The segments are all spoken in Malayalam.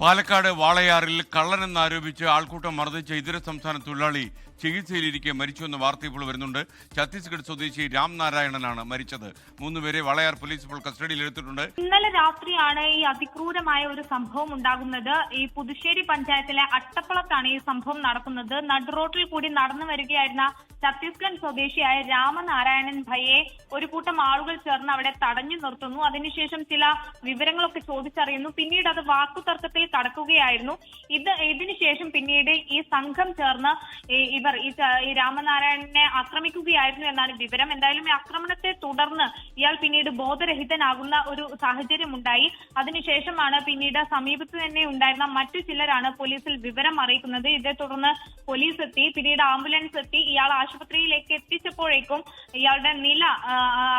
പാലക്കാട് വാളയാറിൽ കള്ളനെന്നാരോപിച്ച് ആൾക്കൂട്ടം മർദ്ദിച്ച ഇതര സംസ്ഥാന തൊഴിലാളി ചികിത്സയിലിരിക്കെ മരിച്ചുവെന്ന വാർത്ത ഇപ്പോൾ വരുന്നുണ്ട്. ഛത്തീസ്ഗഡ് സ്വദേശി രാംനാരായണനാണ് മരിച്ചത്. 3 പേരെ വാളയാർ പോലീസ് ഇപ്പോൾ കസ്റ്റഡിയിലെടുത്തിട്ടുണ്ട്. ഇന്നലെ രാത്രിയാണ് ഈ അതിക്രൂരമായ ഒരു സംഭവം ഉണ്ടാകുന്നത്. ഈ പുതുശ്ശേരി പഞ്ചായത്തിലെ അട്ടപ്പളത്താണ് ഈ സംഭവം നടക്കുന്നത്. നടുറോട്ടിൽ കൂടി നടന്നു വരികയായിരുന്ന ഛത്തീസ്ഗഡ് സ്വദേശിയായ രാമനാരായണൻ ഭയെ ഒരു കൂട്ടം ആളുകൾ ചേർന്ന് അവിടെ തടഞ്ഞു നിർത്തുന്നു. അതിനുശേഷം ചില വിവരങ്ങളൊക്കെ ചോദിച്ചറിയുന്നു. പിന്നീട് അത് വാക്കുതർക്കത്തിൽ കടക്കുകയായിരുന്നു. ഇതിനുശേഷം പിന്നീട് ഈ സംഘം ചേർന്ന് ഇവർ ഈ രാമനാരായണനെ ആക്രമിക്കുകയായിരുന്നു എന്നാണ് വിവരം. എന്തായാലും ഈ ആക്രമണത്തെ തുടർന്ന് ഇയാൾ പിന്നീട് ബോധരഹിതനാകുന്ന ഒരു സാഹചര്യം ഉണ്ടായി. അതിനുശേഷമാണ് പിന്നീട് സമീപത്ത് തന്നെ ഉണ്ടായിരുന്ന മറ്റു ചിലരാണ് പോലീസിൽ വിവരം അറിയിക്കുന്നത്. ഇതേ തുടർന്ന് പോലീസ് എത്തി, പിന്നീട് ആംബുലൻസ് എത്തി. ഇയാൾ ആശുപത്രിയിലേക്ക് എത്തിച്ചപ്പോഴേക്കും ഇയാളുടെ നില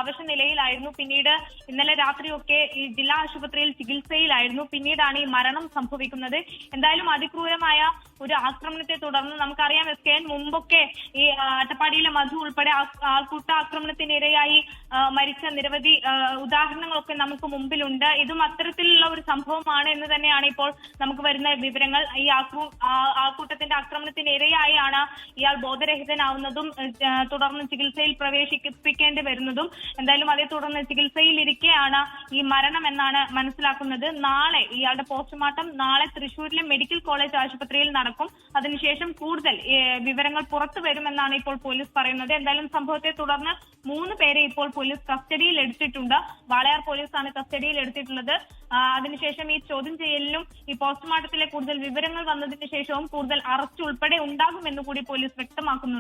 അവശനിലയിലായിരുന്നു. പിന്നീട് ഇന്നലെ രാത്രിയൊക്കെ ഈ ജില്ലാ ആശുപത്രിയിൽ ചികിത്സയിലായിരുന്നു. പിന്നീടാണ് ഈ മരണം സംഭവിക്കുന്നത്. എന്തായാലും അതിക്രൂരമായ ഒരു ആക്രമണത്തെ തുടർന്ന് നമുക്കറിയാം, SKN മുമ്പൊക്കെ ഈ അട്ടപ്പാടിയിലെ മധു ഉൾപ്പെടെ ആൾക്കൂട്ട ആക്രമണത്തിനിരയായി മരിച്ച നിരവധി ഉദാഹരണങ്ങളൊക്കെ നമുക്ക് മുമ്പിലുണ്ട്. ഇതും അത്തരത്തിലുള്ള ഒരു സംഭവമാണ് എന്ന് തന്നെയാണ് ഇപ്പോൾ നമുക്ക് വരുന്ന വിവരങ്ങൾ. ഈ ആൾക്കൂട്ടത്തിന്റെ ആക്രമണത്തിനിരയായാണ് ഇയാൾ ബോധരഹിതനാവുന്നതും തുടർന്ന് ചികിത്സയിൽ പ്രവേശിപ്പിക്കേണ്ടി വരുന്നതും. എന്തായാലും അതേ തുടർന്ന് ചികിത്സയിലിരിക്കെയാണ് ഈ മരണം എന്നാണ് മനസ്സിലാക്കുന്നത്. നാളെ ഇയാളുടെ പോസ്റ്റ്മോർട്ടം നാളെ തൃശൂരിലെ മെഡിക്കൽ കോളേജ് ആശുപത്രിയിൽ നടക്കും. അതിനുശേഷം കൂടുതൽ വിവരങ്ങൾ പുറത്തു വരുമെന്നാണ് ഇപ്പോൾ പോലീസ് പറയുന്നത്. എന്തായാലും സംഭവത്തെ തുടർന്ന് 3 പേരെ ഇപ്പോൾ പോലീസ് കസ്റ്റഡിയിൽ എടുത്തിട്ടുണ്ട്. വാളയാർ പോലീസാണ് കസ്റ്റഡിയിൽ എടുത്തിട്ടുള്ളത്. അതിനുശേഷം ഈ ചോദ്യം ചെയ്യലിനും ഈ പോസ്റ്റ്മോർട്ടത്തിലെ കൂടുതൽ വിവരങ്ങൾ വന്നതിന് ശേഷവും കൂടുതൽ അറസ്റ്റ് ഉൾപ്പെടെ ഉണ്ടാകുമെന്ന് കൂടി പോലീസ് വ്യക്തമാക്കുന്നുണ്ട്.